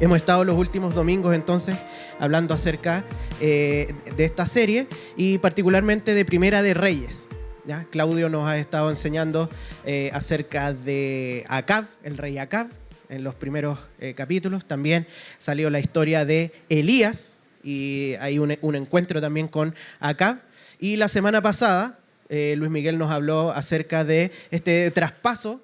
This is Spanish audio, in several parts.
Hemos estado los últimos domingos entonces hablando acerca de esta serie y particularmente de Primera de Reyes. ¿Ya? Claudio nos ha estado enseñando acerca de Acab, el rey Acab, en los primeros capítulos. También salió la historia de Elías y hay un encuentro también con Acab. Y la semana pasada Luis Miguel nos habló acerca de este traspaso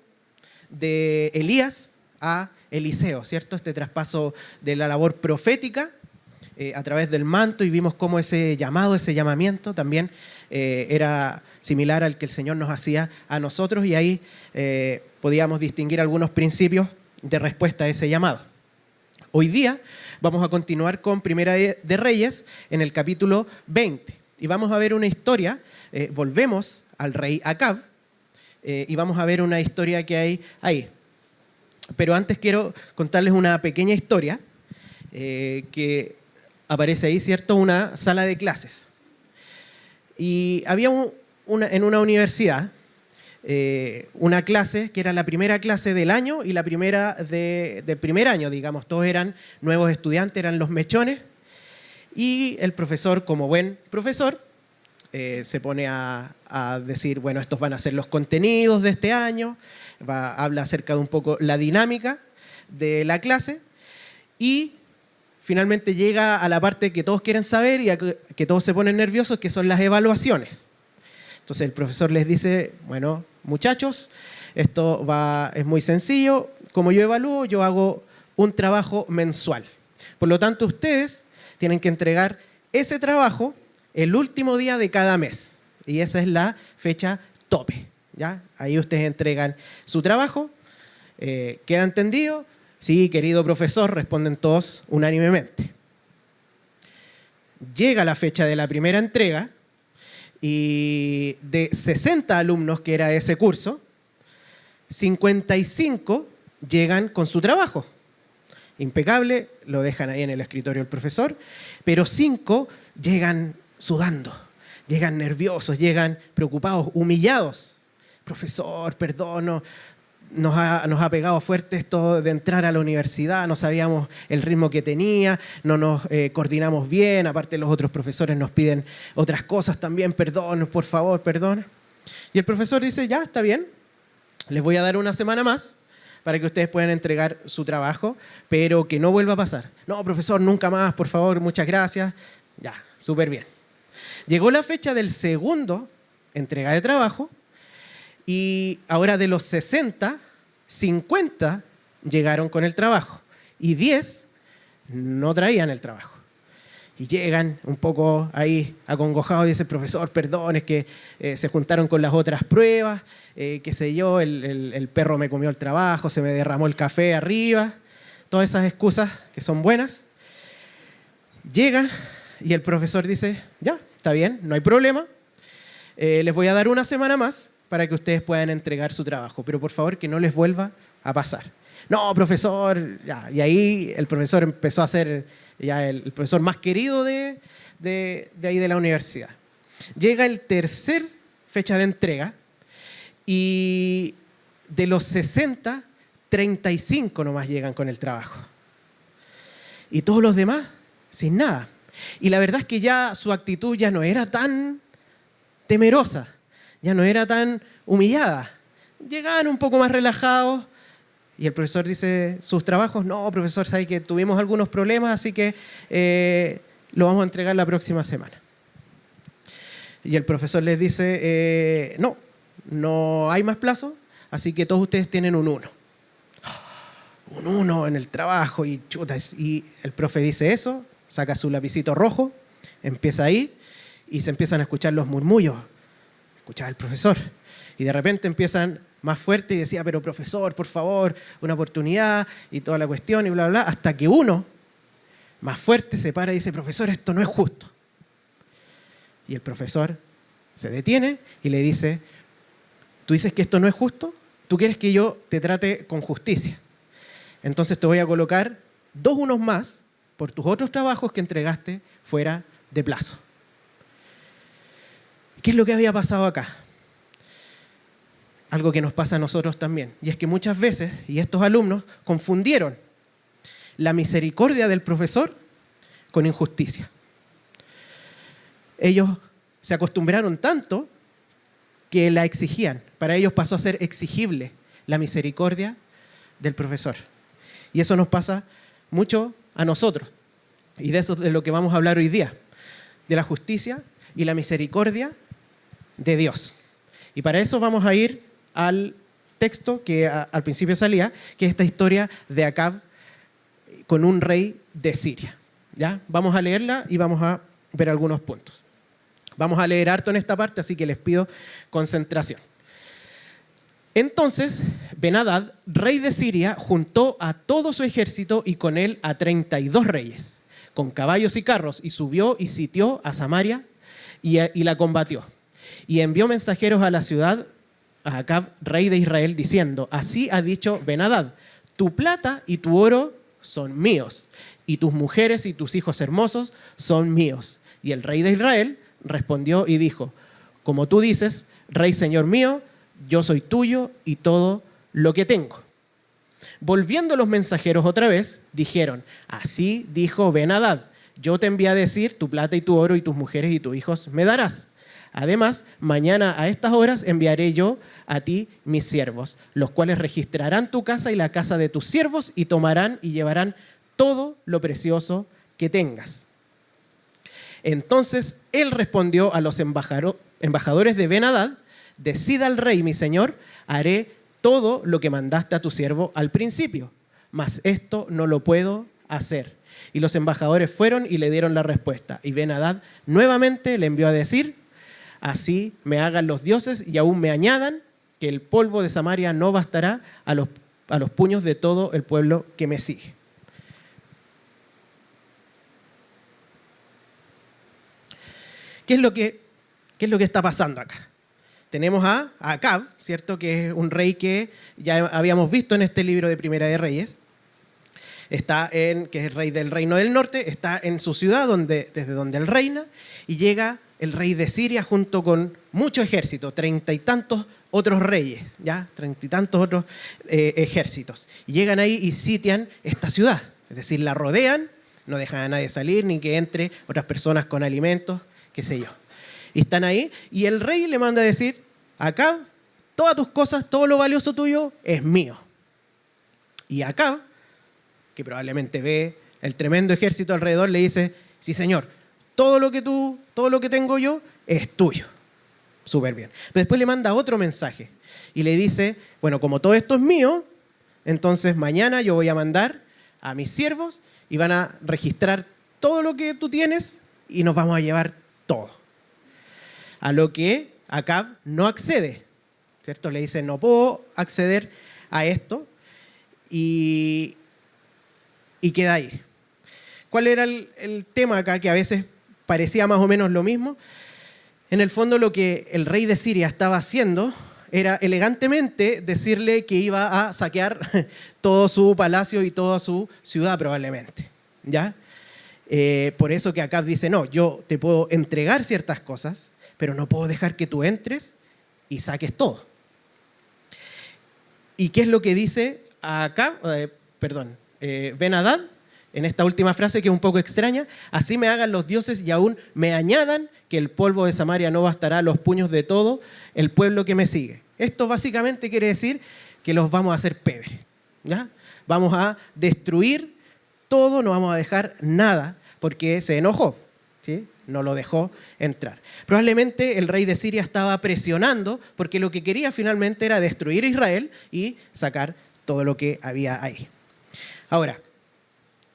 de Elías a Eliseo, ¿cierto? Este traspaso de la labor profética a través del manto, y vimos cómo ese llamado, ese llamamiento también era similar al que el Señor nos hacía a nosotros, y ahí podíamos distinguir algunos principios de respuesta a ese llamado. Hoy día vamos a continuar con Primera de Reyes en el capítulo 20 y vamos a ver una historia, volvemos al rey Acab y vamos a ver una historia que hay ahí. Pero antes quiero contarles una pequeña historia que aparece ahí, ¿cierto? Una sala de clases. Y había en una universidad una clase que era la primera clase del año y la primera del primer año, digamos. Todos eran nuevos estudiantes, eran los mechones. Y el profesor, como buen profesor, se pone a decir, bueno, estos van a ser los contenidos de este año. Habla acerca de un poco la dinámica de la clase y finalmente llega a la parte que todos quieren saber y a que todos se ponen nerviosos, que son las evaluaciones. Entonces el profesor les dice, bueno, muchachos, esto es muy sencillo. Como yo evalúo, yo hago un trabajo mensual. Por lo tanto, ustedes tienen que entregar ese trabajo el último día de cada mes. Y esa es la fecha tope. ¿Ya? Ahí ustedes entregan su trabajo. ¿Queda entendido? Sí, querido profesor, responden todos unánimemente. Llega la fecha de la primera entrega y de 60 alumnos que era ese curso, 55 llegan con su trabajo. Impecable, lo dejan ahí en el escritorio del profesor, pero 5 llegan sudando, llegan nerviosos, llegan preocupados, humillados. Profesor, perdón, nos ha pegado fuerte esto de entrar a la universidad, no sabíamos el ritmo que tenía, no nos coordinamos bien, aparte los otros profesores nos piden otras cosas también, perdón, por favor, perdón. Y el profesor dice, ya, está bien, les voy a dar una semana más para que ustedes puedan entregar su trabajo, pero que no vuelva a pasar. No, profesor, nunca más, por favor, muchas gracias. Ya, súper bien. Llegó la fecha del segundo entrega de trabajo. Y ahora de los 60, 50 llegaron con el trabajo y 10 no traían el trabajo. Y llegan un poco ahí acongojados y dicen, profesor, perdón, es que se juntaron con las otras pruebas, qué sé yo, el perro me comió el trabajo, se me derramó el café arriba, todas esas excusas que son buenas. Llegan y el profesor dice, ya, está bien, no hay problema, les voy a dar una semana más para que ustedes puedan entregar su trabajo, pero por favor que no les vuelva a pasar. No, profesor, ya. Y ahí el profesor empezó a ser ya el profesor más querido de ahí de la universidad. Llega el tercer fecha de entrega y de los 60, 35 nomás llegan con el trabajo. Y todos los demás sin nada. Y la verdad es que ya su actitud ya no era tan temerosa, ya no era tan humillada. Llegaban un poco más relajados y el profesor dice, ¿sus trabajos? No, profesor, sabe que tuvimos algunos problemas, así que lo vamos a entregar la próxima semana. Y el profesor les dice, no hay más plazo, así que todos ustedes tienen un 1. Un 1 en el trabajo y chuta. Y el profe dice eso, saca su lapicito rojo, empieza ahí y se empiezan a escuchar los murmullos. Escuchaba el profesor y de repente empiezan más fuerte y decía, pero profesor, por favor, una oportunidad y toda la cuestión y bla, bla, bla, hasta que uno más fuerte se para y dice, profesor, esto no es justo. Y el profesor se detiene y le dice, ¿tú dices que esto no es justo? ¿Tú quieres que yo te trate con justicia? Entonces te voy a colocar 2 unos más por tus otros trabajos que entregaste fuera de plazo. ¿Qué es lo que había pasado acá? Algo que nos pasa a nosotros también. Y es que muchas veces, y estos alumnos confundieron la misericordia del profesor con injusticia. Ellos se acostumbraron tanto que la exigían. Para ellos pasó a ser exigible la misericordia del profesor. Y eso nos pasa mucho a nosotros. Y de eso es de lo que vamos a hablar hoy día. De la justicia y la misericordia de Dios. Y para eso vamos a ir al texto que al principio salía, que es esta historia de Acab con un rey de Siria. ¿Ya? Vamos a leerla y vamos a ver algunos puntos. Vamos a leer harto en esta parte, así que les pido concentración. Entonces, Ben-Hadad, rey de Siria, juntó a todo su ejército y con él a 32 reyes, con caballos y carros, y subió y sitió a Samaria y la combatió. Y envió mensajeros a la ciudad, a Acab, rey de Israel, diciendo: así ha dicho Ben-Hadad, tu plata y tu oro son míos, y tus mujeres y tus hijos hermosos son míos. Y el rey de Israel respondió y dijo: como tú dices, rey señor mío, yo soy tuyo y todo lo que tengo. Volviendo los mensajeros otra vez, dijeron: así dijo Ben-Hadad, yo te envié a decir, tu plata y tu oro y tus mujeres y tus hijos me darás. Además, mañana a estas horas enviaré yo a ti mis siervos, los cuales registrarán tu casa y la casa de tus siervos y tomarán y llevarán todo lo precioso que tengas. Entonces él respondió a los embajadores de Ben-Hadad: decida al rey, mi señor, haré todo lo que mandaste a tu siervo al principio, mas esto no lo puedo hacer. Y los embajadores fueron y le dieron la respuesta. Y Ben-Hadad nuevamente le envió a decir: así me hagan los dioses y aún me añadan, que el polvo de Samaria no bastará a los puños de todo el pueblo que me sigue. ¿Qué es lo que está pasando acá? Tenemos a Acab, ¿cierto? Que es un rey que ya habíamos visto en este libro de Primera de Reyes. Que es el rey del reino del norte, está en su ciudad desde donde él reina, y llega el rey de Siria junto con mucho ejército, 30 y tantos otros reyes, ¿ya? 30 y tantos otros ejércitos. Y llegan ahí y sitian esta ciudad, es decir, la rodean, no dejan a nadie salir ni que entre otras personas con alimentos, qué sé yo. Y están ahí, y el rey le manda a decir: Acab, todas tus cosas, todo lo valioso tuyo es mío. Y Acab, que probablemente ve el tremendo ejército alrededor, le dice: sí, señor, todo lo que tengo yo es tuyo. Súper bien. Pero después le manda otro mensaje y le dice: bueno, como todo esto es mío, entonces mañana yo voy a mandar a mis siervos y van a registrar todo lo que tú tienes y nos vamos a llevar todo. A lo que Acab no accede, ¿cierto? Le dice: no puedo acceder a esto, y queda ahí. ¿Cuál era el tema acá? Que a veces parecía más o menos lo mismo. En el fondo, lo que el rey de Siria estaba haciendo era elegantemente decirle que iba a saquear todo su palacio y toda su ciudad probablemente, ¿ya? Por eso que Acab dice: no, yo te puedo entregar ciertas cosas, pero no puedo dejar que tú entres y saques todo. ¿Y qué es lo que dice Ben-Hadad en esta última frase, que es un poco extraña? Así me hagan los dioses y aún me añadan, que el polvo de Samaria no bastará a los puños de todo el pueblo que me sigue. Esto básicamente quiere decir que los vamos a hacer pebre, ¿ya? Vamos a destruir todo, no vamos a dejar nada, porque se enojó, ¿sí? No lo dejó entrar. Probablemente el rey de Siria estaba presionando, porque lo que quería finalmente era destruir Israel y sacar todo lo que había ahí. Ahora,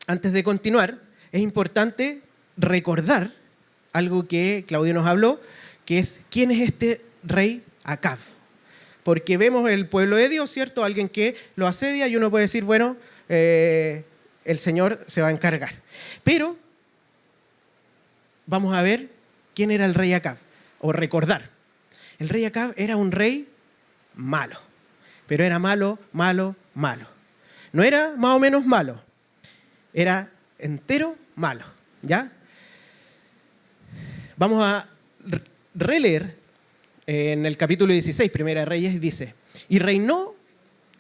antes de continuar, es importante recordar algo que Claudio nos habló, que es: ¿quién es este rey Acab? Porque vemos el pueblo de Dios, ¿cierto? Alguien que lo asedia y uno puede decir: bueno, el Señor se va a encargar. Pero vamos a ver quién era el rey Acab, o recordar. El rey Acab era un rey malo, pero era malo, malo, malo. No era más o menos malo, era entero malo, ¿ya? Vamos a releer en el capítulo 16, Primera de Reyes, dice: y reinó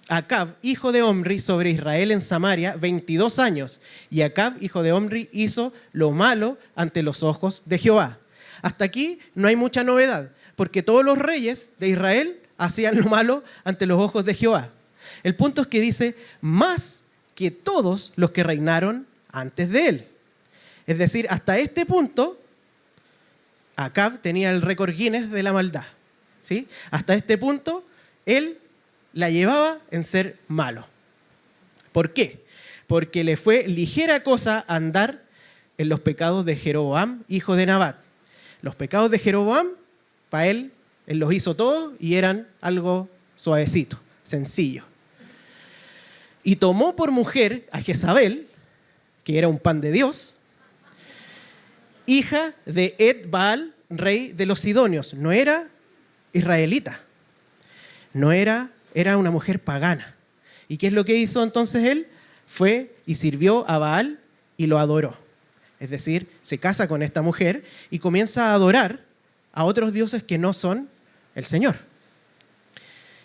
Acab, hijo de Omri, sobre Israel en Samaria 22 años. Y Acab, hijo de Omri, hizo lo malo ante los ojos de Jehová. Hasta aquí no hay mucha novedad, porque todos los reyes de Israel hacían lo malo ante los ojos de Jehová. El punto es que dice, más que todos los que reinaron antes de él. Es decir, hasta este punto, Acab tenía el récord Guinness de la maldad, ¿sí? Hasta este punto, él la llevaba en ser malo. ¿Por qué? Porque le fue ligera cosa andar en los pecados de Jeroboam, hijo de Nabat. Los pecados de Jeroboam, para él los hizo todos y eran algo suavecito, sencillo. Y tomó por mujer a Jezabel, que era un pan de Dios, hija de Ed-Baal, rey de los Sidonios. No era israelita, era una mujer pagana. ¿Y qué es lo que hizo entonces él? Fue y sirvió a Baal y lo adoró. Es decir, se casa con esta mujer y comienza a adorar a otros dioses que no son el Señor.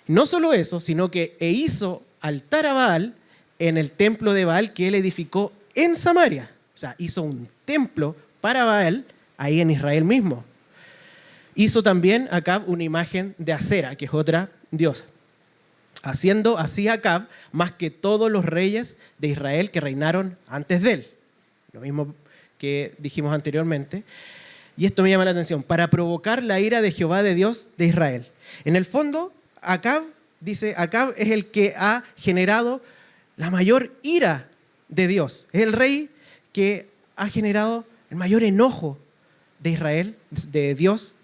No solo eso, sino que hizo altar a Baal en el templo de Baal que él edificó en Samaria. O sea, hizo un templo para Baal ahí en Israel mismo. Hizo también Acab una imagen de Acera, que es otra diosa, haciendo así Acab más que todos los reyes de Israel que reinaron antes de él. Lo mismo que dijimos anteriormente. Y esto me llama la atención, para provocar la ira de Jehová de Dios de Israel. En el fondo, Acab es el que ha generado la mayor ira de Dios. Es el rey que ha generado el mayor enojo de Israel, de Dios,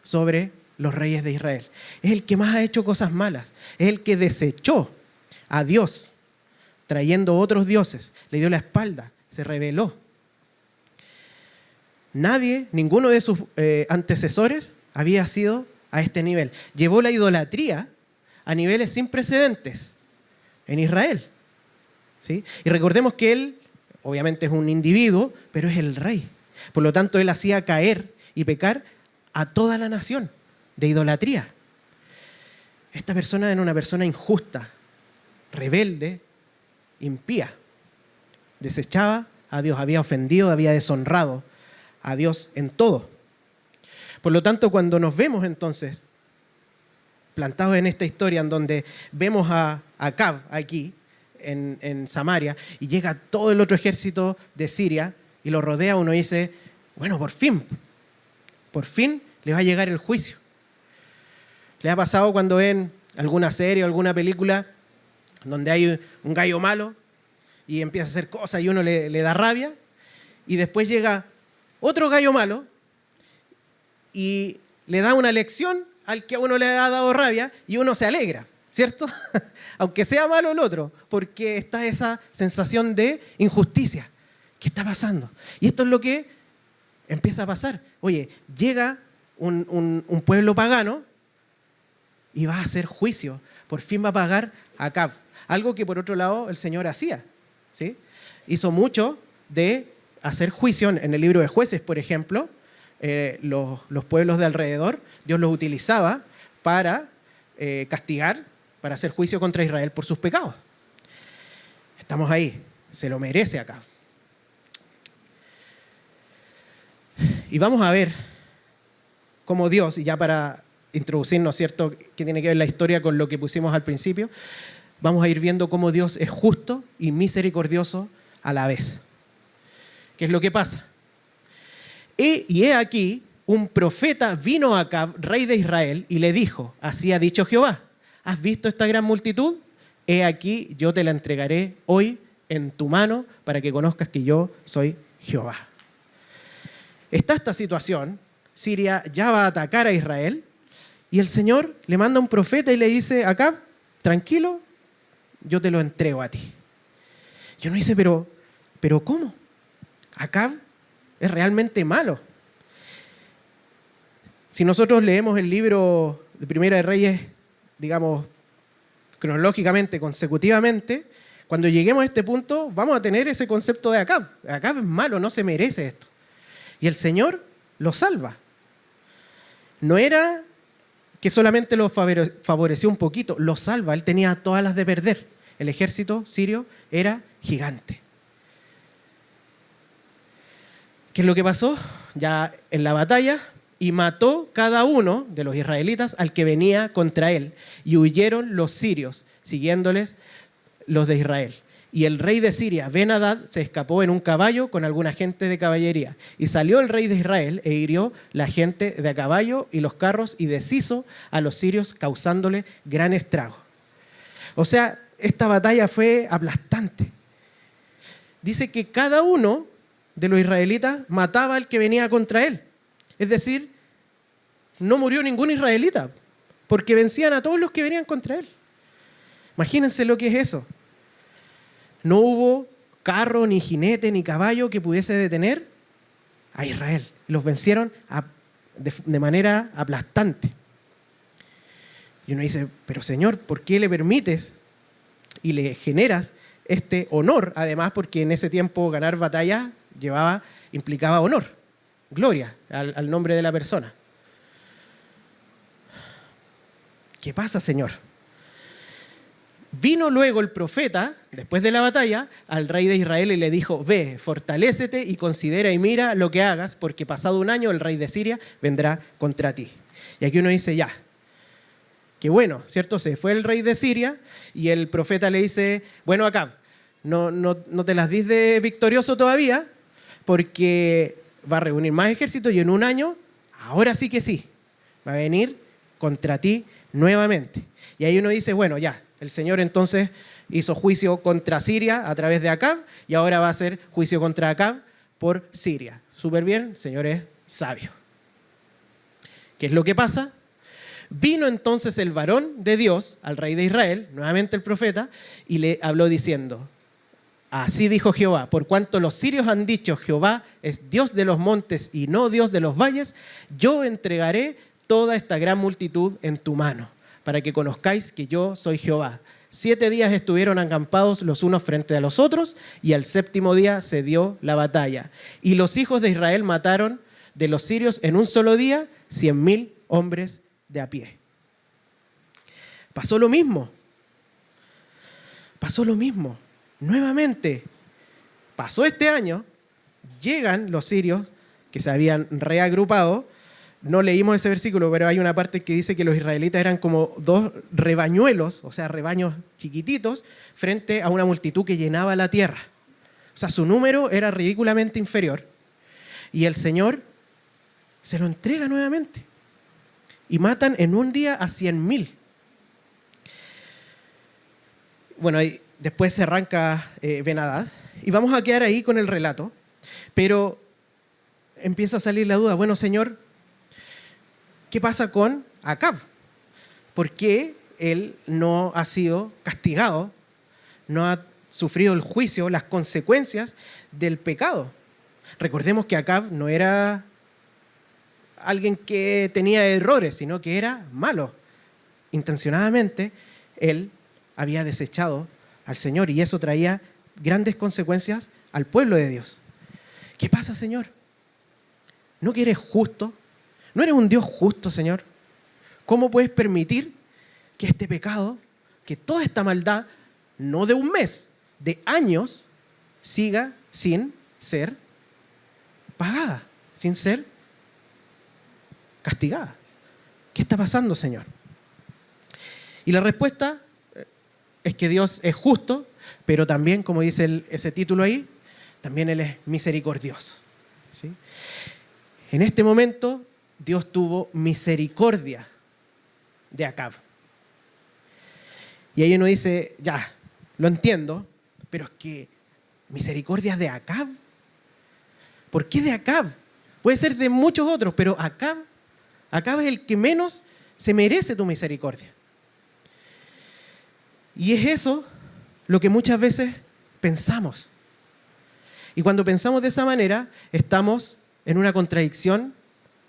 sobre los reyes de Israel. Es el que más ha hecho cosas malas. Es el que desechó a Dios, trayendo otros dioses. Le dio la espalda, se rebeló. Ninguno de sus antecesores había sido a este nivel. Llevó la idolatría a niveles sin precedentes en Israel, ¿sí? Y recordemos que él, obviamente es un individuo, pero es el rey. Por lo tanto, él hacía caer y pecar a toda la nación de idolatría. Esta persona era una persona injusta, rebelde, impía. Desechaba a Dios, había ofendido, había deshonrado a Dios en todo. Por lo tanto, cuando nos vemos entonces plantados en esta historia en donde vemos a Acab aquí en Samaria y llega todo el otro ejército de Siria y lo rodea, uno dice, bueno, por fin le va a llegar el juicio. ¿Le ha pasado cuando ven alguna serie o alguna película donde hay un gallo malo y empieza a hacer cosas y uno le da rabia y después llega otro gallo malo y le da una lección al que a uno le ha dado rabia y uno se alegra, ¿cierto? Aunque sea malo el otro, porque está esa sensación de injusticia. ¿Qué está pasando? Y esto es lo que empieza a pasar. Oye, llega un pueblo pagano y va a hacer juicio. Por fin va a pagar a Acab. Algo que por otro lado el Señor hacía, ¿sí? Hizo mucho de hacer juicio. En el libro de Jueces, por ejemplo, los pueblos de alrededor, Dios los utilizaba para castigar, para hacer juicio contra Israel por sus pecados. Estamos ahí, se lo merece Acab. Y vamos a ver cómo Dios, y ya para introducirnos, ¿cierto?, que tiene que ver la historia con lo que pusimos al principio, vamos a ir viendo cómo Dios es justo y misericordioso a la vez. ¿Qué es lo que pasa? Y he aquí, un profeta vino a Acab, rey de Israel, y le dijo, así ha dicho Jehová, ¿has visto esta gran multitud? He aquí, yo te la entregaré hoy en tu mano para que conozcas que yo soy Jehová. Está esta situación, Siria ya va a atacar a Israel, y el Señor le manda un profeta y le dice, Acab, tranquilo, yo te lo entrego a ti. Y uno dice, pero ¿cómo? Acab es realmente malo. Si nosotros leemos el libro de Primera de Reyes, digamos, cronológicamente, consecutivamente, cuando lleguemos a este punto, vamos a tener ese concepto de Acab. Acab es malo, no se merece esto. Y el Señor lo salva. No era que solamente lo favoreció un poquito, lo salva, él tenía todas las de perder. El ejército sirio era gigante. ¿Qué es lo que pasó? Ya en la batalla, y mató cada uno de los israelitas al que venía contra él, y huyeron los sirios, siguiéndoles los de Israel. Y el rey de Siria, Ben-Hadad, se escapó en un caballo con alguna gente de caballería. Y salió el rey de Israel e hirió la gente de a caballo y los carros y deshizo a los sirios, causándole gran estrago. O sea, esta batalla fue aplastante. Dice que cada uno de los israelitas mataba al que venía contra él. Es decir, no murió ningún israelita, porque vencían a todos los que venían contra él. Imagínense lo que es eso. No hubo carro, ni jinete, ni caballo que pudiese detener a Israel. Los vencieron de manera aplastante. Y uno dice, pero Señor, ¿por qué le permites y le generas este honor? Además, porque en ese tiempo ganar batallas implicaba honor, gloria al nombre de la persona. ¿Qué pasa, Señor? Vino luego el profeta, después de la batalla, al rey de Israel y le dijo, ve, fortalécete y considera y mira lo que hagas, porque pasado un año el rey de Siria vendrá contra ti. Y aquí uno dice, ya, qué bueno, ¿cierto? Se fue el rey de Siria y el profeta le dice, bueno, Acab, no te las dis de victorioso todavía, porque va a reunir más ejército y en un año, ahora sí que sí, va a venir contra ti nuevamente. Y ahí uno dice, bueno, ya, el Señor entonces hizo juicio contra Siria a través de Acab y ahora va a hacer juicio contra Acab por Siria. Súper bien, el Señor es sabio. ¿Qué es lo que pasa? Vino entonces el varón de Dios al rey de Israel, nuevamente el profeta, y le habló diciendo, así dijo Jehová, por cuanto los sirios han dicho, Jehová es Dios de los montes y no Dios de los valles, yo entregaré toda esta gran multitud en tu mano, para que conozcáis que yo soy Jehová. 7 días estuvieron acampados los unos frente a los otros, y al 7º día se dio la batalla. Y los hijos de Israel mataron de los sirios en un solo día 100,000 hombres de a pie. Pasó lo mismo. Nuevamente, pasó este año, llegan los sirios que se habían reagrupado. No leímos ese versículo, pero hay una parte que dice que los israelitas eran como 2 rebañuelos, o sea, rebaños chiquititos, frente a una multitud que llenaba la tierra. O sea, su número era ridículamente inferior. Y el Señor se lo entrega nuevamente. Y matan en un día a 100,000. Bueno, y después se arranca Ben-Hadad. Y vamos a quedar ahí con el relato. Pero empieza a salir la duda. Bueno, Señor, ¿qué pasa con Acab? ¿Por qué él no ha sido castigado? No ha sufrido el juicio, las consecuencias del pecado. Recordemos que Acab no era alguien que tenía errores, sino que era malo. Intencionadamente, él había desechado al Señor y eso traía grandes consecuencias al pueblo de Dios. ¿Qué pasa, Señor? ¿No que eres justo? ¿No eres un Dios justo, Señor? ¿Cómo puedes permitir que este pecado, que toda esta maldad, no de un mes, de años, siga sin ser pagada, sin ser castigada? ¿Qué está pasando, Señor? Y la respuesta es que Dios es justo, pero también, como dice ese título ahí, también Él es misericordioso. ¿Sí? En este momento, Dios tuvo misericordia de Acab. Y ahí uno dice, ya, lo entiendo, pero es que misericordia de Acab. ¿Por qué de Acab? Puede ser de muchos otros, pero Acab es el que menos se merece tu misericordia. Y es eso lo que muchas veces pensamos. Y cuando pensamos de esa manera, estamos en una contradicción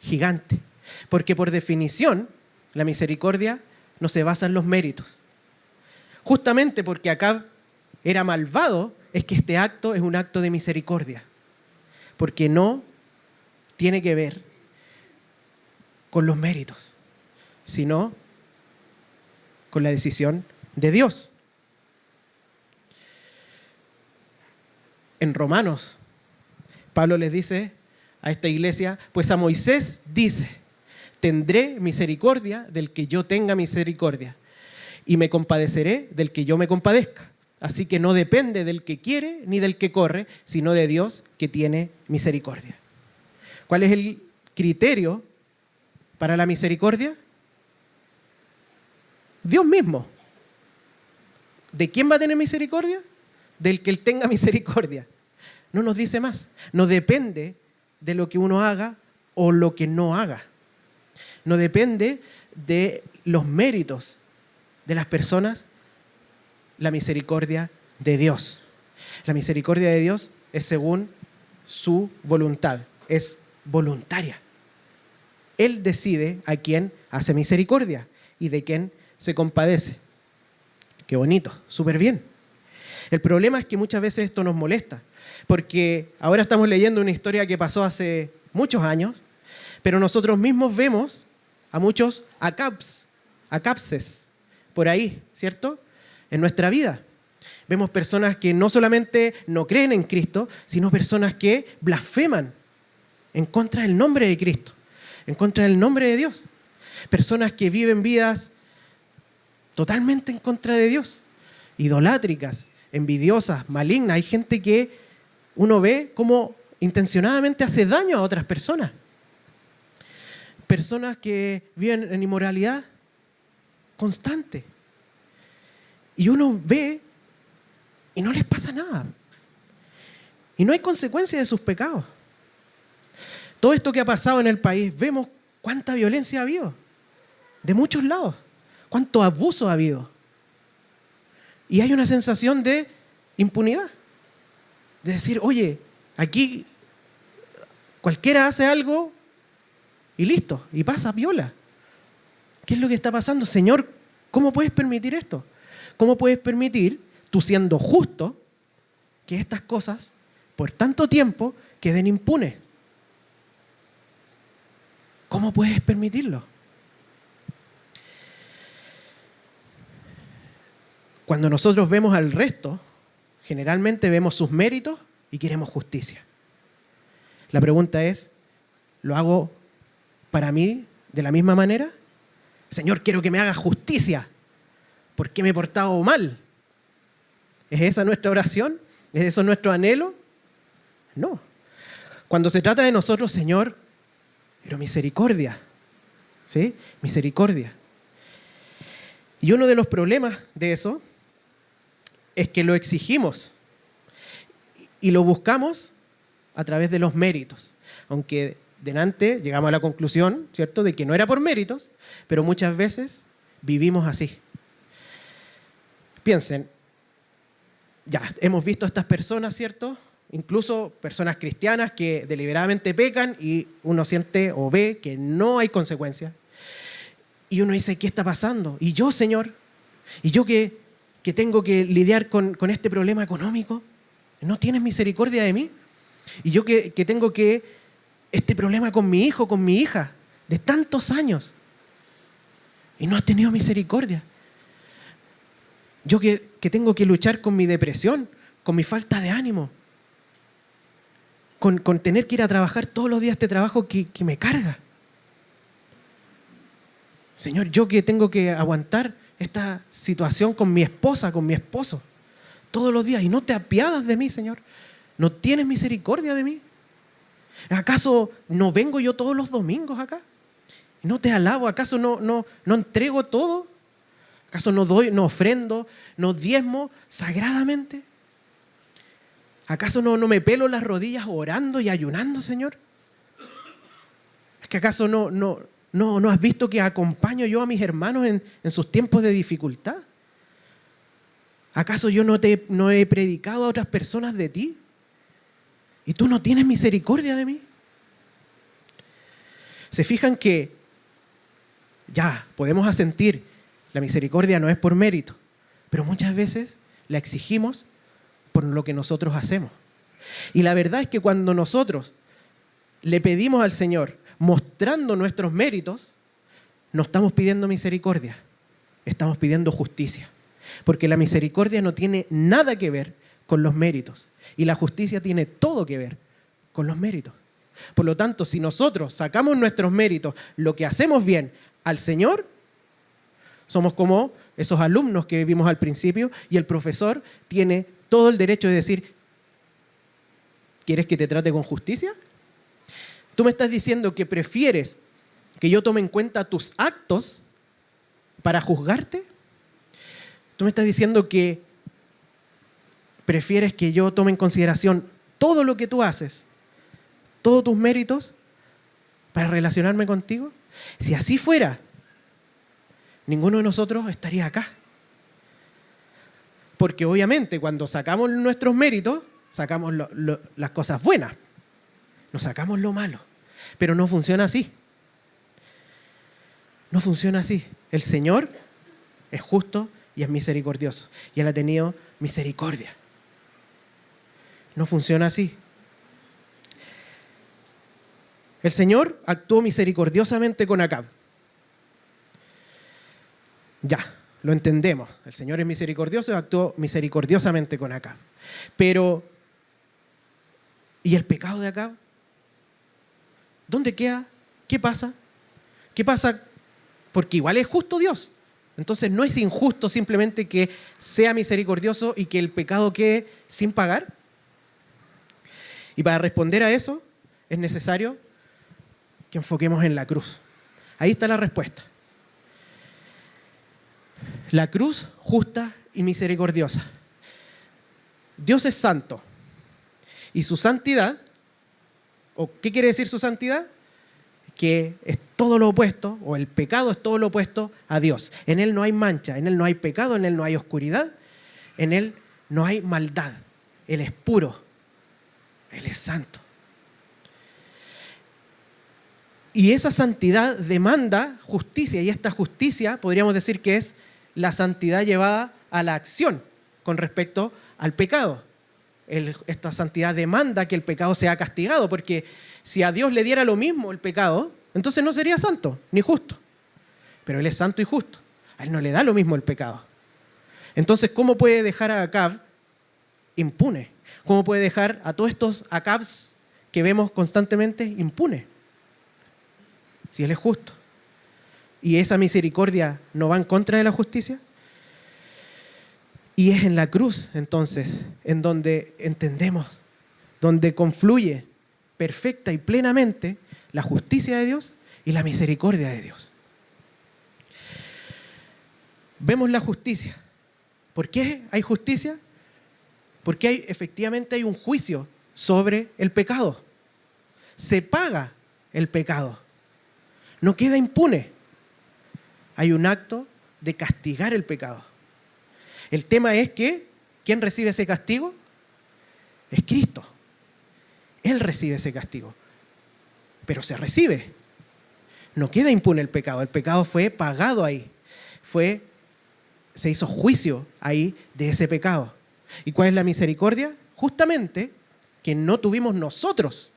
gigante. Porque por definición, la misericordia no se basa en los méritos. Justamente porque Acab era malvado, es que este acto es un acto de misericordia. Porque no tiene que ver con los méritos, sino con la decisión de Dios. En Romanos, Pablo les dice a esta iglesia, pues a Moisés dice, tendré misericordia del que yo tenga misericordia y me compadeceré del que yo me compadezca. Así que no depende del que quiere ni del que corre, sino de Dios que tiene misericordia. ¿Cuál es el criterio para la misericordia? Dios mismo. ¿De quién va a tener misericordia? Del que Él tenga misericordia. No nos dice más. No depende de lo que uno haga o lo que no haga. No depende de los méritos de las personas. La misericordia de Dios. La misericordia de Dios es según su voluntad. Es voluntaria. Él decide a quién hace misericordia y de quién se compadece. Qué bonito, súper bien. El problema es que muchas veces esto nos molesta, porque ahora estamos leyendo una historia que pasó hace muchos años, pero nosotros mismos vemos a muchos acapses por ahí, ¿cierto? En nuestra vida. Vemos personas que no solamente no creen en Cristo, sino personas que blasfeman en contra del nombre de Cristo, en contra del nombre de Dios. Personas que viven vidas totalmente en contra de Dios, idolátricas, envidiosas, malignas. Hay gente que uno ve como intencionadamente hace daño a otras personas. Personas que viven en inmoralidad constante. Y uno ve y no les pasa nada. Y no hay consecuencia de sus pecados. Todo esto que ha pasado en el país, vemos cuánta violencia ha habido, de muchos lados, cuánto abuso ha habido. Y hay una sensación de impunidad, de decir, oye, aquí cualquiera hace algo y listo, y pasa viola. ¿Qué es lo que está pasando? Señor, ¿cómo puedes permitir esto? ¿Cómo puedes permitir, tú siendo justo, que estas cosas por tanto tiempo queden impunes? ¿Cómo puedes permitirlo? Cuando nosotros vemos al resto, generalmente vemos sus méritos y queremos justicia. La pregunta es, ¿lo hago para mí de la misma manera? Señor, quiero que me haga justicia porque me he portado mal. ¿Es esa nuestra oración? ¿Es eso nuestro anhelo? No. Cuando se trata de nosotros, Señor, pero misericordia, ¿sí? Misericordia. Y uno de los problemas de eso es que lo exigimos y lo buscamos a través de los méritos. Aunque delante llegamos a la conclusión, ¿cierto?, de que no era por méritos, pero muchas veces vivimos así. Piensen, ya hemos visto a estas personas, ¿cierto?, incluso personas cristianas que deliberadamente pecan y uno siente o ve que no hay consecuencias. Y uno dice, ¿qué está pasando? Y yo, Señor, y yo que tengo que lidiar con este problema económico, ¿no tienes misericordia de mí? Y yo que tengo este problema con mi hijo, con mi hija, de tantos años, y no has tenido misericordia. Yo que tengo que luchar con mi depresión, con mi falta de ánimo, con tener que ir a trabajar todos los días este trabajo que me carga. Señor, yo que tengo que aguantar esta situación con mi esposa, con mi esposo, todos los días, y no te apiadas de mí, Señor. ¿No tienes misericordia de mí? ¿Acaso no vengo yo todos los domingos acá? ¿No te alabo? ¿Acaso no entrego todo? ¿Acaso no doy, no ofrendo, no diezmo sagradamente? ¿Acaso no me pelo las rodillas orando y ayunando, Señor? ¿Es que acaso no has visto que acompaño yo a mis hermanos en sus tiempos de dificultad? ¿Acaso yo no he predicado a otras personas de ti? ¿Y tú no tienes misericordia de mí? ¿Se fijan que ya podemos asentir, la misericordia no es por mérito, pero muchas veces la exigimos por lo que nosotros hacemos? Y la verdad es que cuando nosotros le pedimos al Señor mostrando nuestros méritos, no estamos pidiendo misericordia, estamos pidiendo justicia. Porque la misericordia no tiene nada que ver con los méritos y la justicia tiene todo que ver con los méritos. Por lo tanto, si nosotros sacamos nuestros méritos, lo que hacemos bien al Señor, somos como esos alumnos que vimos al principio y el profesor tiene todo el derecho de decir, ¿quieres que te trate con justicia? Tú me estás diciendo que prefieres que yo tome en cuenta tus actos para juzgarte. Tú me estás diciendo que prefieres que yo tome en consideración todo lo que tú haces, todos tus méritos, para relacionarme contigo. Si así fuera, ninguno de nosotros estaría acá. Porque obviamente cuando sacamos nuestros méritos, sacamos las cosas buenas, no sacamos lo malo. Pero no funciona así. No funciona así. El Señor es justo y es misericordioso. Y Él ha tenido misericordia. No funciona así. El Señor actuó misericordiosamente con Acab. Ya, lo entendemos. El Señor es misericordioso y actuó misericordiosamente con Acab. Pero, ¿y el pecado de Acab? ¿Dónde queda? ¿Qué pasa? ¿Qué pasa? Porque igual es justo Dios. Entonces no es injusto simplemente que sea misericordioso y que el pecado quede sin pagar. Y para responder a eso es necesario que enfoquemos en la cruz. Ahí está la respuesta. La cruz justa y misericordiosa. Dios es santo. Y su santidad, ¿o qué quiere decir su santidad? Que es todo lo opuesto, o el pecado es todo lo opuesto a Dios. En Él no hay mancha, en Él no hay pecado, en Él no hay oscuridad, en Él no hay maldad. Él es puro, Él es santo. Y esa santidad demanda justicia, y esta justicia podríamos decir que es la santidad llevada a la acción con respecto al pecado. Esta santidad demanda que el pecado sea castigado, porque si a Dios le diera lo mismo el pecado, entonces no sería santo ni justo. Pero Él es santo y justo. A Él no le da lo mismo el pecado. Entonces, ¿cómo puede dejar a Acab impune? ¿Cómo puede dejar a todos estos Acabs que vemos constantemente impune? Si Él es justo. ¿Y esa misericordia no va en contra de la justicia? Y es en la cruz, entonces, en donde entendemos, donde confluye perfecta y plenamente la justicia de Dios y la misericordia de Dios. Vemos la justicia. ¿Por qué hay justicia? Porque efectivamente hay un juicio sobre el pecado. Se paga el pecado. No queda impune. Hay un acto de castigar el pecado. El tema es que, ¿quién recibe ese castigo? Es Cristo. Él recibe ese castigo. Pero se recibe. No queda impune el pecado. El pecado fue pagado ahí. Se hizo juicio ahí de ese pecado. ¿Y cuál es la misericordia? Justamente que no tuvimos nosotros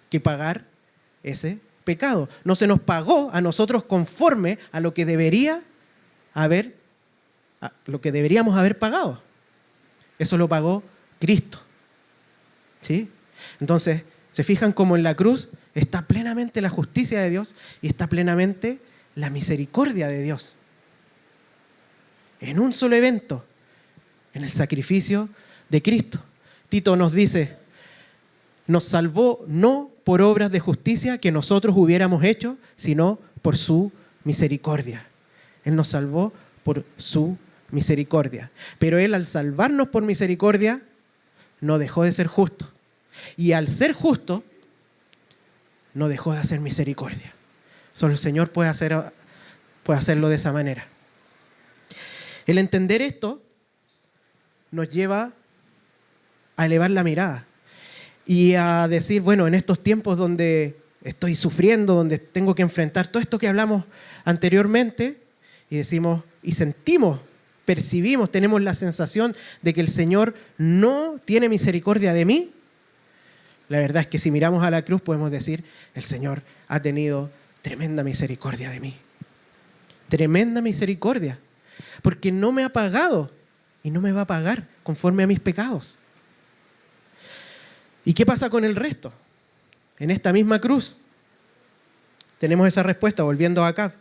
que pagar ese pecado. No se nos pagó a nosotros conforme a lo que deberíamos haber pagado. Eso lo pagó Cristo. ¿Sí? Entonces, se fijan cómo en la cruz está plenamente la justicia de Dios y está plenamente la misericordia de Dios. En un solo evento, en el sacrificio de Cristo. Tito nos dice, nos salvó no por obras de justicia que nosotros hubiéramos hecho, sino por su misericordia. Él nos salvó por su misericordia. Pero Él, al salvarnos por misericordia, no dejó de ser justo. Y al ser justo, no dejó de hacer misericordia. Solo el Señor puede hacerlo de esa manera. El entender esto nos lleva a elevar la mirada y a decir, bueno, en estos tiempos donde estoy sufriendo, donde tengo que enfrentar todo esto que hablamos anteriormente, y decimos, y sentimos, percibimos, tenemos la sensación de que el Señor no tiene misericordia de mí. La verdad es que si miramos a la cruz podemos decir, el Señor ha tenido tremenda misericordia de mí. tremenda misericordia, porque no me ha pagado y no me va a pagar conforme a mis pecados. ¿Y qué pasa con el resto? En esta misma cruz tenemos esa respuesta, volviendo a Acab.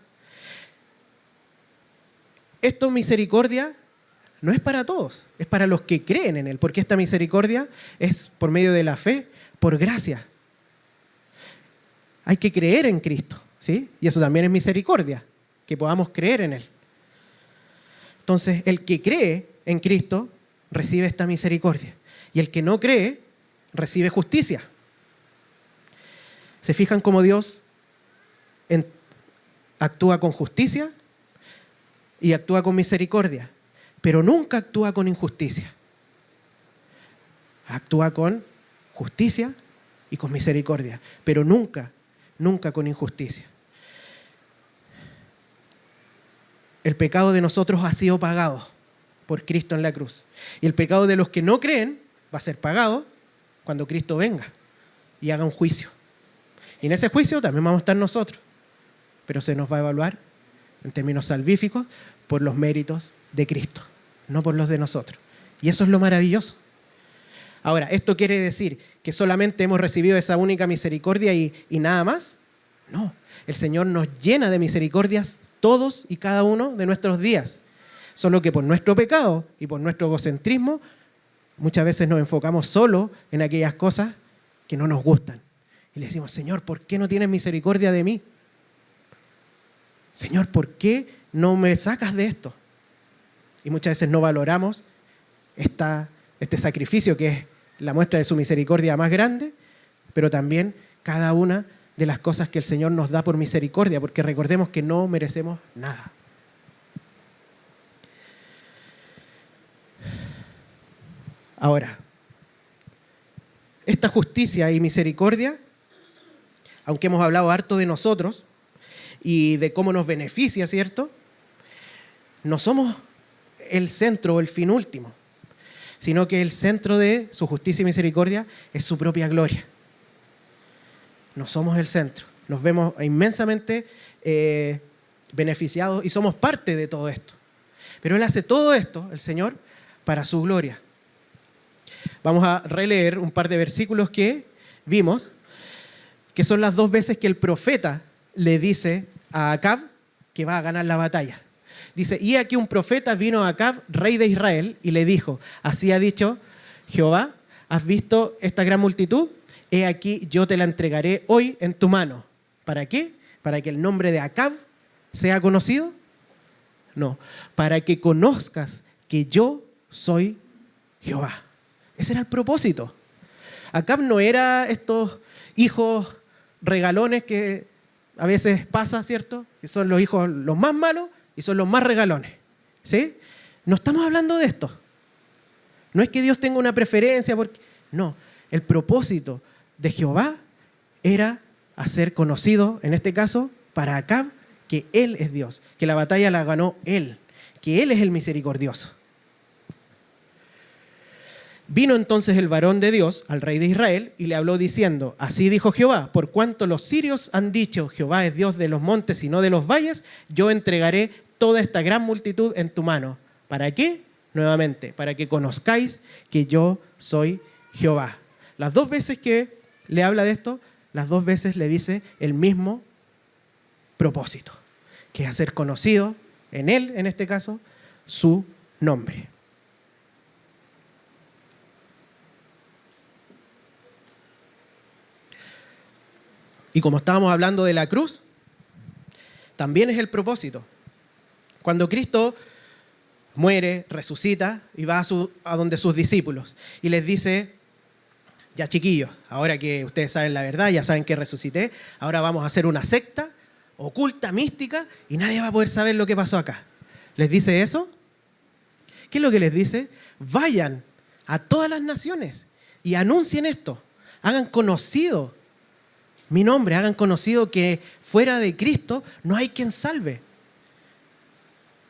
Esta misericordia no es para todos, es para los que creen en Él, porque esta misericordia es por medio de la fe, por gracia. Hay que creer en Cristo, ¿sí? Y eso también es misericordia, que podamos creer en Él. Entonces, el que cree en Cristo recibe esta misericordia, y el que no cree recibe justicia. ¿Se fijan cómo Dios actúa con justicia y actúa con misericordia? Pero nunca actúa con injusticia. Actúa con justicia y con misericordia, pero nunca con injusticia. El pecado de nosotros ha sido pagado por Cristo en la cruz. Y el pecado de los que no creen va a ser pagado cuando Cristo venga y haga un juicio. Y en ese juicio también vamos a estar nosotros, pero se nos va a evaluar en términos salvíficos por los méritos de Cristo, no por los de nosotros. Y eso es lo maravilloso. Ahora, ¿esto quiere decir que solamente hemos recibido esa única misericordia y nada más? No, el Señor nos llena de misericordias todos y cada uno de nuestros días. Solo que por nuestro pecado y por nuestro egocentrismo, muchas veces nos enfocamos solo en aquellas cosas que no nos gustan. Y le decimos, Señor, ¿por qué no tienes misericordia de mí? Señor, ¿por qué no me sacas de esto? Y muchas veces no valoramos este sacrificio que es la muestra de su misericordia más grande, pero también cada una de las cosas que el Señor nos da por misericordia, porque recordemos que no merecemos nada. Ahora, esta justicia y misericordia, aunque hemos hablado harto de nosotros y de cómo nos beneficia, ¿cierto? No somos el centro o el fin último, sino que el centro de su justicia y misericordia es su propia gloria. No somos el centro, nos vemos inmensamente beneficiados y somos parte de todo esto. Pero Él hace todo esto, el Señor, para su gloria. Vamos a releer un par de versículos que vimos, que son las 2 veces que el profeta le dice a Acab que va a ganar la batalla. Dice, y aquí un profeta vino a Acab, rey de Israel, y le dijo, así ha dicho Jehová, ¿has visto esta gran multitud? He aquí, yo te la entregaré hoy en tu mano. ¿Para qué? ¿Para que el nombre de Acab sea conocido? No, para que conozcas que yo soy Jehová. Ese era el propósito. Acab no era estos hijos regalones que a veces pasa, ¿cierto? Que son los hijos los más malos y son los más regalones, ¿sí? No estamos hablando de esto. No es que Dios tenga una preferencia, porque no. El propósito de Jehová era hacer conocido, en este caso, para Acab, que Él es Dios, que la batalla la ganó Él, que Él es el misericordioso. Vino entonces el varón de Dios al rey de Israel y le habló diciendo, así dijo Jehová, por cuanto los sirios han dicho, Jehová es Dios de los montes y no de los valles, yo entregaré toda esta gran multitud en tu mano. ¿Para qué? Nuevamente, para que conozcáis que yo soy Jehová. Las 2 veces que le habla de esto, las 2 veces le dice el mismo propósito, que es hacer conocido en él, en este caso, su nombre. Y como estábamos hablando de la cruz, también es el propósito. Cuando Cristo muere, resucita y va a donde sus discípulos y les dice, ya chiquillos, ahora que ustedes saben la verdad, ya saben que resucité, ahora vamos a hacer una secta oculta, mística, y nadie va a poder saber lo que pasó acá. ¿Les dice eso? ¿Qué es lo que les dice? Vayan a todas las naciones y anuncien esto, hagan conocido mi nombre, hagan conocido que fuera de Cristo no hay quien salve.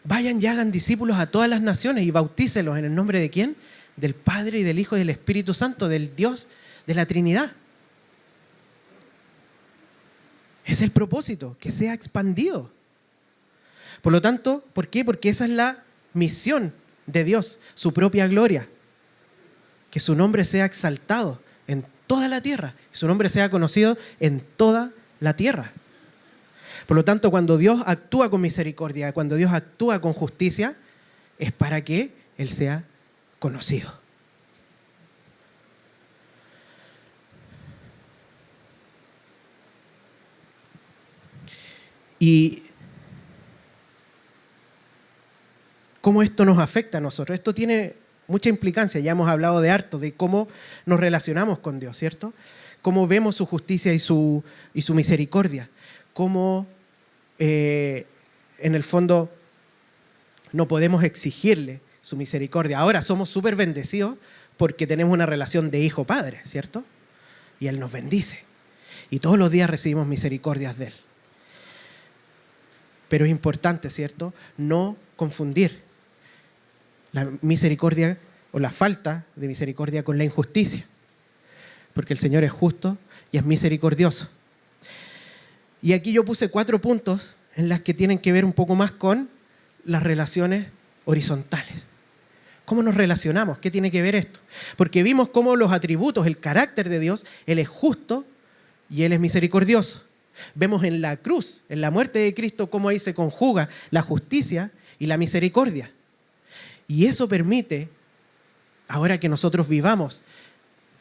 Vayan y hagan discípulos a todas las naciones y bautícelos en el nombre de ¿quién? Del Padre y del Hijo y del Espíritu Santo, del Dios de la Trinidad. Es el propósito, que sea expandido. Por lo tanto, ¿por qué? Porque esa es la misión de Dios, su propia gloria. Que su nombre sea exaltado en toda la tierra, que su nombre sea conocido en toda la tierra. Por lo tanto, cuando Dios actúa con misericordia, cuando Dios actúa con justicia, es para que Él sea conocido. Y ¿cómo esto nos afecta a nosotros? Esto tiene mucha implicancia. Ya hemos hablado de harto, de cómo nos relacionamos con Dios, ¿cierto? Cómo vemos su justicia y su misericordia. Cómo, en el fondo, no podemos exigirle su misericordia. Ahora somos súper bendecidos porque tenemos una relación de hijo-padre, ¿cierto? Y Él nos bendice. Y todos los días recibimos misericordias de Él. Pero es importante, ¿cierto?, no confundir la misericordia o la falta de misericordia con la injusticia. Porque el Señor es justo y es misericordioso. Y aquí yo puse 4 puntos en las que tienen que ver un poco más con las relaciones horizontales. ¿Cómo nos relacionamos? ¿Qué tiene que ver esto? Porque vimos cómo los atributos, el carácter de Dios, Él es justo y Él es misericordioso. Vemos en la cruz, en la muerte de Cristo, cómo ahí se conjuga la justicia y la misericordia. Y eso permite, ahora que nosotros vivamos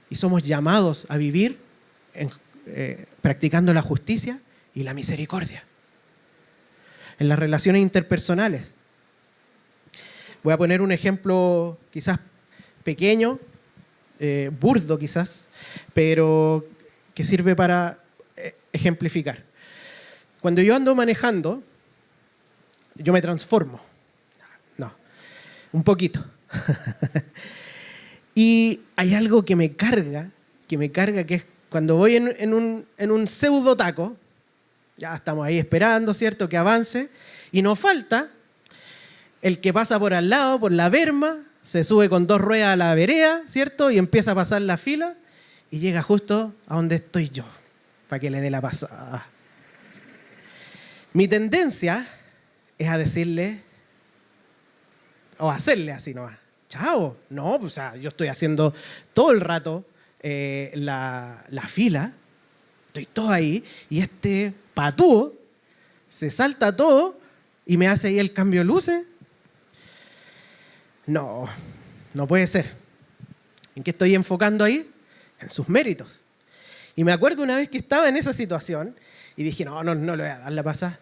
y somos llamados a vivir practicando la justicia y la misericordia. En las relaciones interpersonales. Voy a poner un ejemplo quizás pequeño, burdo quizás, pero que sirve para ejemplificar. Cuando yo ando manejando, yo me transformo. No, un poquito. Y hay algo que me carga, que es cuando voy en un pseudo taco, ya estamos ahí esperando, ¿cierto?, que avance, y nos falta el que pasa por al lado, por la berma, se sube con 2 ruedas a la vereda, ¿cierto?, y empieza a pasar la fila, y llega justo a donde estoy yo, para que le dé la pasada. Mi tendencia es a decirle, o hacerle así nomás, chao, no, o sea, yo estoy haciendo todo el rato la fila, estoy todo ahí, y este patúo se salta todo y me hace ahí el cambio de luces. No, no puede ser. ¿En qué estoy enfocando ahí? En sus méritos. Y me acuerdo una vez que estaba en esa situación y dije, no le voy a dar la pasada.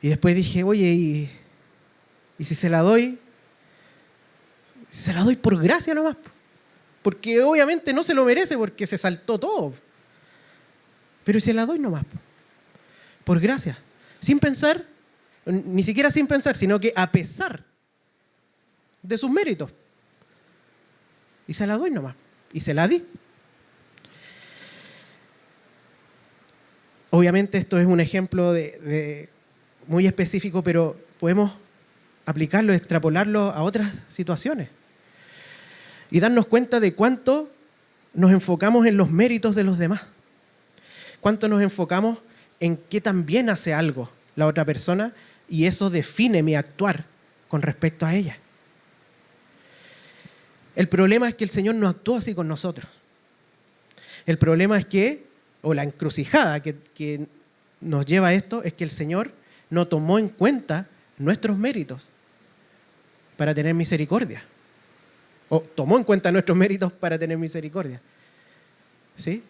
Y después dije, oye, ¿y si se la doy? Si se la doy por gracia nomás. Porque obviamente no se lo merece porque se saltó todo. Pero si se la doy nomás. Por gracia. Sin pensar, ni siquiera sin pensar, sino que a pesar de sus méritos. Y se la doy nomás. Y se la di. Obviamente esto es un ejemplo muy específico, pero podemos aplicarlo, extrapolarlo a otras situaciones. Y darnos cuenta de cuánto nos enfocamos en los méritos de los demás. Cuánto nos enfocamos en qué tan bien hace algo la otra persona y eso define mi actuar con respecto a ella. El problema es que el Señor no actúa así con nosotros. El problema es que, o la encrucijada que nos lleva a esto, es que el Señor no tomó en cuenta nuestros méritos para tener misericordia. O tomó en cuenta nuestros méritos para tener misericordia. ¿Sí?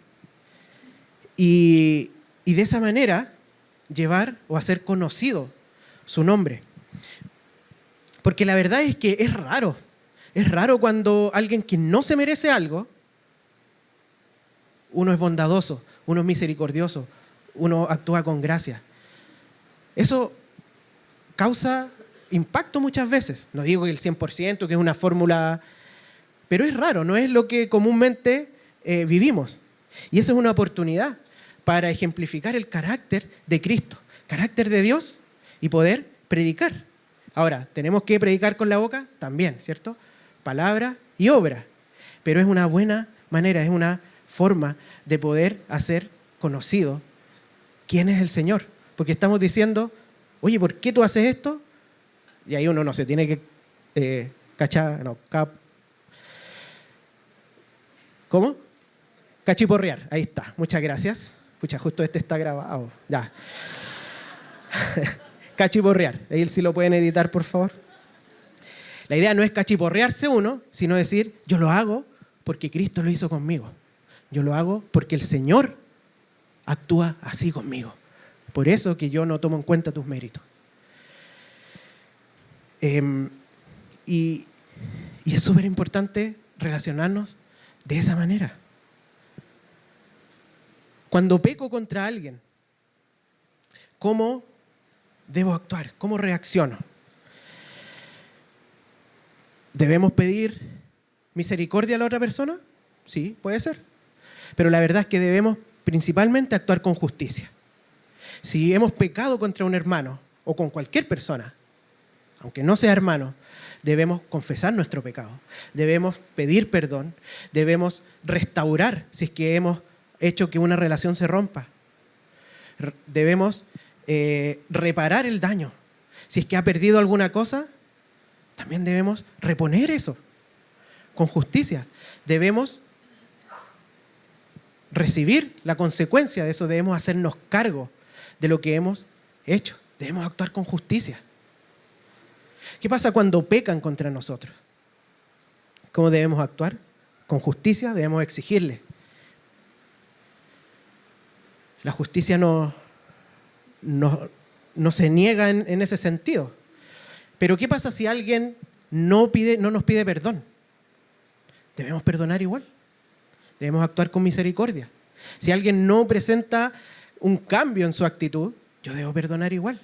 Y de esa manera llevar o hacer conocido su nombre. Porque la verdad es que es raro. Es raro cuando alguien que no se merece algo, uno es bondadoso, uno es misericordioso, uno actúa con gracia. Eso causa impacto muchas veces. No digo que el 100%, que es una fórmula, pero es raro, no es lo que comúnmente vivimos. Y eso es una oportunidad para ejemplificar el carácter de Cristo, carácter de Dios y poder predicar. Ahora, ¿tenemos que predicar con la boca? También, ¿cierto? Palabra y obra. Pero es una buena manera, es una forma de poder hacer conocido quién es el Señor. Porque estamos diciendo, oye, ¿por qué tú haces esto? Y ahí uno no se tiene que ¿cómo? Cachiporrear, ahí está, muchas gracias. Pucha, justo este está grabado, ya. Cachiporrear, ahí sí lo pueden editar, por favor. La idea no es cachiporrearse uno, sino decir, yo lo hago porque Cristo lo hizo conmigo. Yo lo hago porque el Señor actúa así conmigo. Por eso que yo no tomo en cuenta tus méritos. Y es súper importante relacionarnos de esa manera. Cuando peco contra alguien, ¿cómo debo actuar? ¿Cómo reacciono? ¿Debemos pedir misericordia a la otra persona? Sí, puede ser. Pero la verdad es que debemos principalmente actuar con justicia. Si hemos pecado contra un hermano o con cualquier persona, aunque no sea hermano, debemos confesar nuestro pecado. Debemos pedir perdón. Debemos restaurar si es que hemos hecho que una relación se rompa. Debemos reparar el daño. Si es que ha perdido alguna cosa, también debemos reponer eso con justicia. Debemos recibir la consecuencia de eso. Debemos hacernos cargo de lo que hemos hecho. Debemos actuar con justicia. ¿Qué pasa cuando pecan contra nosotros? ¿Cómo debemos actuar? Con justicia debemos exigirle. La justicia no se niega en ese sentido. Pero ¿qué pasa si alguien no nos pide perdón? Debemos perdonar igual. Debemos actuar con misericordia. Si alguien no presenta un cambio en su actitud, yo debo perdonar igual.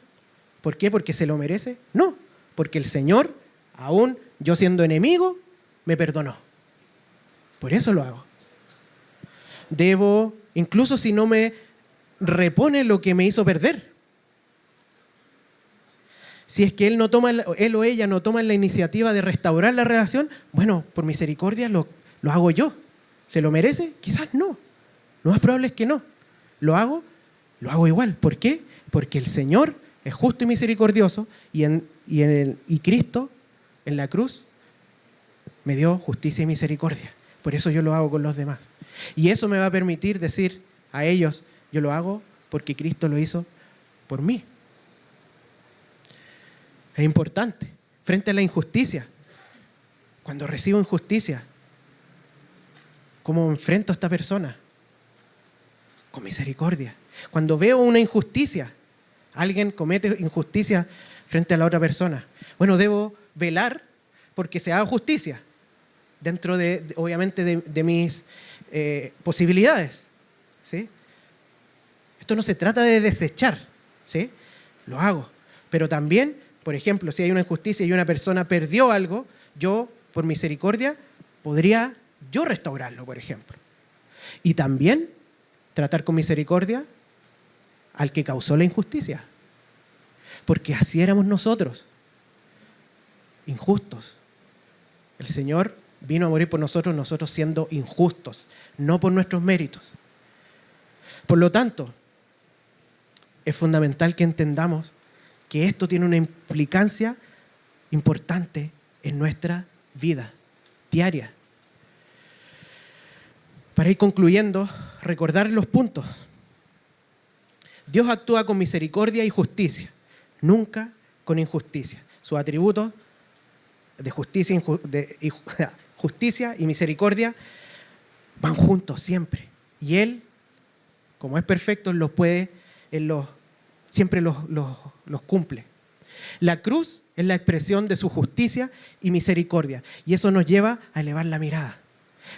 ¿Por qué? ¿Porque se lo merece? No, porque el Señor, aún yo siendo enemigo, me perdonó. Por eso lo hago. Debo, incluso si no me repone lo que me hizo perder. Si es que él o ella no toman la iniciativa de restaurar la relación, bueno, por misericordia lo hago yo. ¿Se lo merece? Quizás no. Lo más probable es que no. ¿Lo hago? Lo hago igual. ¿Por qué? Porque el Señor es justo y misericordioso y Cristo en la cruz me dio justicia y misericordia. Por eso yo lo hago con los demás. Y eso me va a permitir decir a ellos, yo lo hago porque Cristo lo hizo por mí. Es importante. Frente a la injusticia, cuando recibo injusticia, ¿cómo enfrento a esta persona? Con misericordia. Cuando veo una injusticia, alguien comete injusticia frente a la otra persona, bueno, debo velar porque se haga justicia dentro obviamente de mis posibilidades, ¿sí? Esto no se trata de desechar, ¿sí? Lo hago. Pero también, por ejemplo, si hay una injusticia y una persona perdió algo, yo, por misericordia, podría yo restaurarlo, por ejemplo. Y también tratar con misericordia al que causó la injusticia. Porque así éramos nosotros, injustos. El Señor vino a morir por nosotros siendo injustos, no por nuestros méritos. Por lo tanto, es fundamental que entendamos que esto tiene una implicancia importante en nuestra vida diaria. Para ir concluyendo, recordar los puntos. Dios actúa con misericordia y justicia, nunca con injusticia. Sus atributos de justicia y misericordia van juntos siempre. Y Él, como es perfecto, siempre los cumple. La cruz es la expresión de su justicia y misericordia. Y eso nos lleva a elevar la mirada.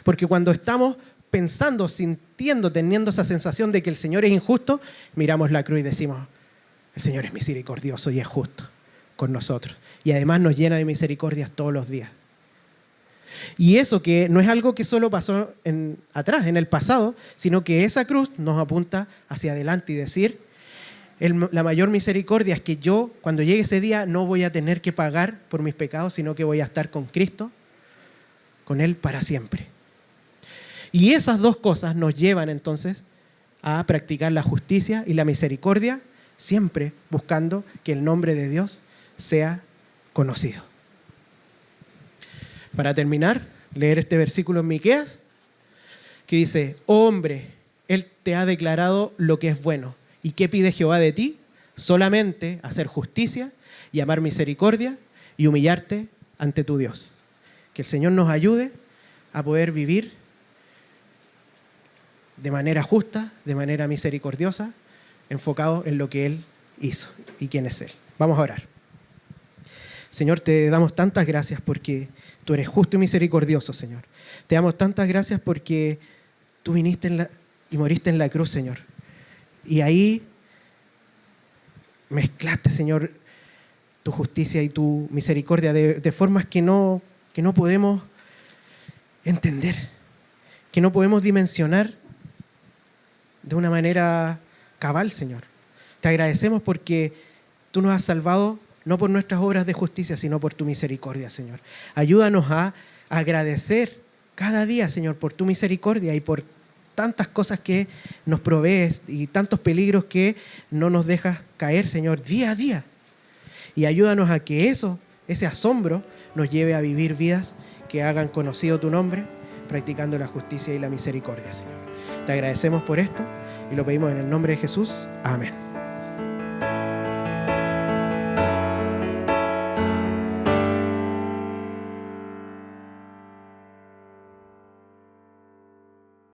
Porque cuando estamos pensando, sintiendo, teniendo esa sensación de que el Señor es injusto, miramos la cruz y decimos, el Señor es misericordioso y es justo con nosotros. Y además nos llena de misericordias todos los días. Y eso que no es algo que solo pasó atrás, en el pasado, sino que esa cruz nos apunta hacia adelante y decir, la mayor misericordia es que yo, cuando llegue ese día, no voy a tener que pagar por mis pecados, sino que voy a estar con Cristo, con Él para siempre. Y esas dos cosas nos llevan entonces a practicar la justicia y la misericordia, siempre buscando que el nombre de Dios sea conocido. Para terminar, leer este versículo en Miqueas, que dice: oh hombre, Él te ha declarado lo que es bueno. ¿Y qué pide Jehová de ti? Solamente hacer justicia y amar misericordia y humillarte ante tu Dios. Que el Señor nos ayude a poder vivir de manera justa, de manera misericordiosa, enfocado en lo que Él hizo y quién es Él. Vamos a orar. Señor, te damos tantas gracias porque tú eres justo y misericordioso, Señor. Te damos tantas gracias porque tú viniste y moriste en la cruz, Señor. Y ahí mezclaste, Señor, tu justicia y tu misericordia de formas que no podemos entender, que no podemos dimensionar de una manera cabal, Señor. Te agradecemos porque tú nos has salvado no por nuestras obras de justicia, sino por tu misericordia, Señor. Ayúdanos a agradecer cada día, Señor, por tu misericordia y por tantas cosas que nos provees y tantos peligros que no nos dejas caer, Señor, día a día. Y ayúdanos a que ese asombro nos lleve a vivir vidas que hagan conocido tu nombre, practicando la justicia y la misericordia, Señor. Te agradecemos por esto y lo pedimos en el nombre de Jesús. Amén.